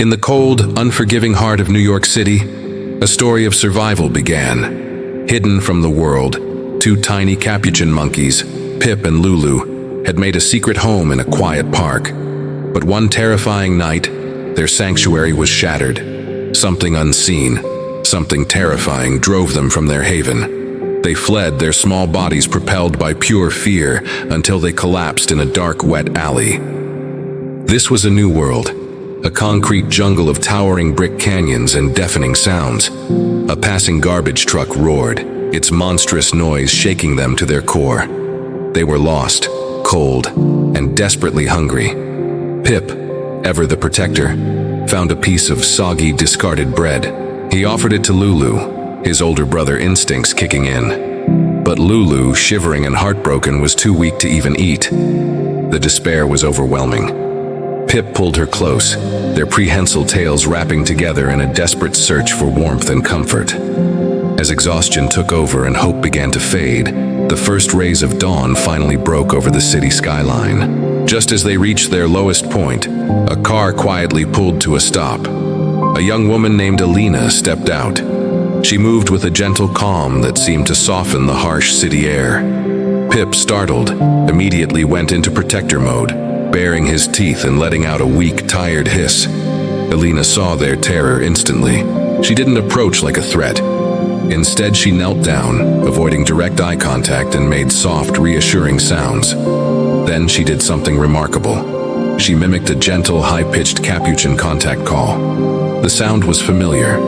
In the cold, unforgiving heart of New York City, a story of survival began. Hidden from the world, two tiny Capuchin monkeys, Pip and Lulu, had made a secret home in a quiet park. But one terrifying night, their sanctuary was shattered. Something unseen, something terrifying drove them from their haven. They fled, their small bodies propelled by pure fear, until they collapsed in a dark, wet alley. This was a new world, a concrete jungle of towering brick canyons and deafening sounds. A passing garbage truck roared, its monstrous noise shaking them to their core. They were lost, cold, and desperately hungry. Pip, ever the protector, found a piece of soggy, discarded bread. He offered it to Lulu, his older brother instincts kicking in. But Lulu, shivering and heartbroken, was too weak to even eat. The despair was overwhelming. Pip pulled her close, their prehensile tails wrapping together in a desperate search for warmth and comfort. As exhaustion took over and hope began to fade, the first rays of dawn finally broke over the city skyline. Just as they reached their lowest point, a car quietly pulled to a stop. A young woman named Elina stepped out. She moved with a gentle calm that seemed to soften the harsh city air. Pip, startled, immediately went into protector mode, baring his teeth and letting out a weak, tired hiss. Elina saw their terror instantly. She didn't approach like a threat. Instead, she knelt down, avoiding direct eye contact, and made soft, reassuring sounds. Then she did something remarkable. She mimicked a gentle, high-pitched Capuchin contact call. The sound was familiar,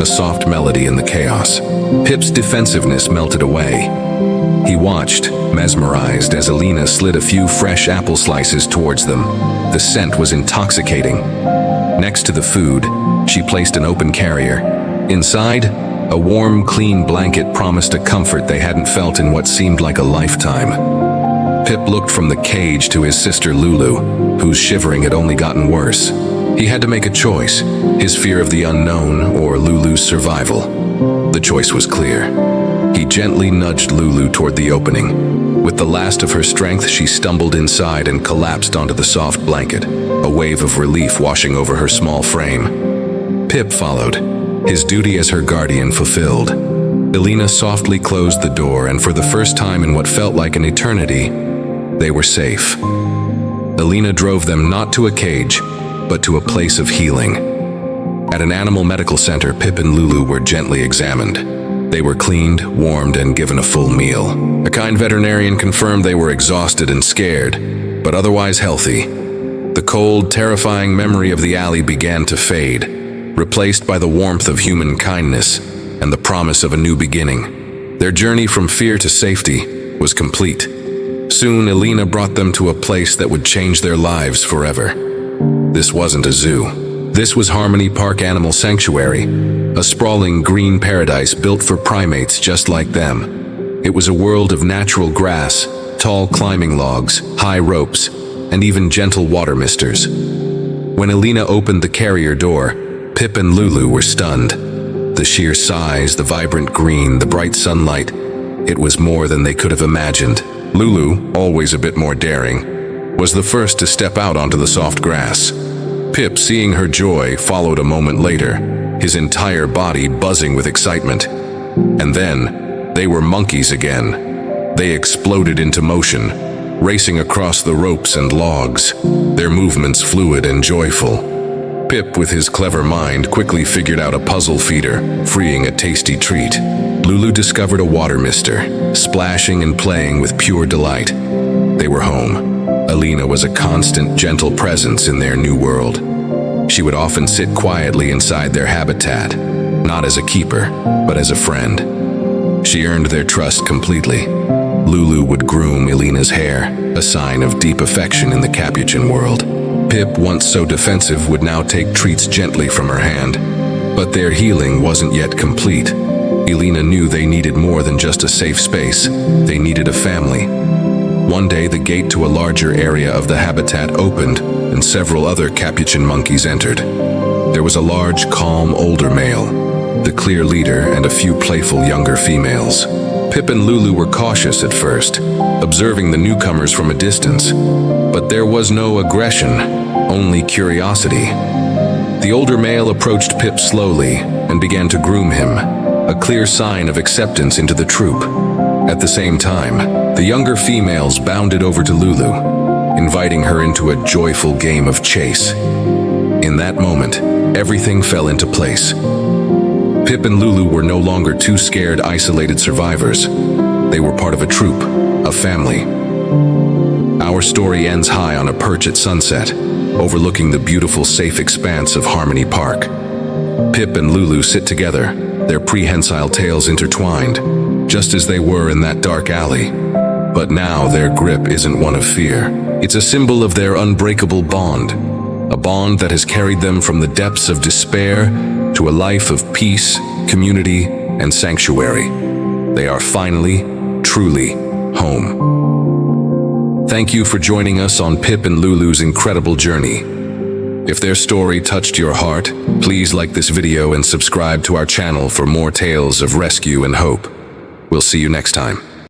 a soft melody in the chaos. Pip's defensiveness melted away. He watched, mesmerized, as Elina slid a few fresh apple slices towards them. The scent was intoxicating. Next to the food, she placed an open carrier. Inside, a warm, clean blanket promised a comfort they hadn't felt in what seemed like a lifetime. Pip looked from the cage to his sister Lulu, whose shivering had only gotten worse. He had to make a choice, his fear of the unknown or Lulu's survival. The choice was clear. He gently nudged Lulu toward the opening. With the last of her strength, she stumbled inside and collapsed onto the soft blanket, a wave of relief washing over her small frame. Pip followed, his duty as her guardian fulfilled. Elina softly closed the door, and for the first time in what felt like an eternity, they were safe. Elina drove them not to a cage, but to a place of healing. At an animal medical center, Pip and Lulu were gently examined. They were cleaned, warmed, and given a full meal. A kind veterinarian confirmed they were exhausted and scared, but otherwise healthy. The cold, terrifying memory of the alley began to fade, replaced by the warmth of human kindness and the promise of a new beginning. Their journey from fear to safety was complete. Soon, Elina brought them to a place that would change their lives forever. This wasn't a zoo. This was Harmony Park Animal Sanctuary, a sprawling green paradise built for primates just like them. It was a world of natural grass, tall climbing logs, high ropes, and even gentle water misters. When Elina opened the carrier door, Pip and Lulu were stunned. The sheer size, the vibrant green, the bright sunlight, it was more than they could have imagined. Lulu, always a bit more daring, was the first to step out onto the soft grass. Pip, seeing her joy, followed a moment later, his entire body buzzing with excitement. And then, they were monkeys again. They exploded into motion, racing across the ropes and logs, their movements fluid and joyful. Pip, with his clever mind, quickly figured out a puzzle feeder, freeing a tasty treat. Lulu discovered a water mister, splashing and playing with pure delight. They were home. Elina was a constant, gentle presence in their new world. She would often sit quietly inside their habitat, not as a keeper, but as a friend. She earned their trust completely. Lulu would groom Elina's hair, a sign of deep affection in the Capuchin world. Pip, once so defensive, would now take treats gently from her hand. But their healing wasn't yet complete. Elina knew they needed more than just a safe space. They needed a family. One day, the gate to a larger area of the habitat opened, and several other Capuchin monkeys entered. There was a large, calm, older male, the clear leader, and a few playful younger females. Pip and Lulu were cautious at first, observing the newcomers from a distance. But there was no aggression, only curiosity. The older male approached Pip slowly and began to groom him, a clear sign of acceptance into the troop. At the same time, the younger females bounded over to Lulu, inviting her into a joyful game of chase. In that moment, everything fell into place. Pip and Lulu were no longer two scared, isolated survivors. They were part of a troop, a family. Our story ends high on a perch at sunset, overlooking the beautiful, safe expanse of Harmony Park. Pip and Lulu sit together, their prehensile tails intertwined, just as they were in that dark alley. But now their grip isn't one of fear. It's a symbol of their unbreakable bond, a bond that has carried them from the depths of despair to a life of peace, community, and sanctuary. They are finally, truly home. Thank you for joining us on Pip and Lulu's incredible journey. If their story touched your heart, please like this video and subscribe to our channel for more tales of rescue and hope. We'll see you next time.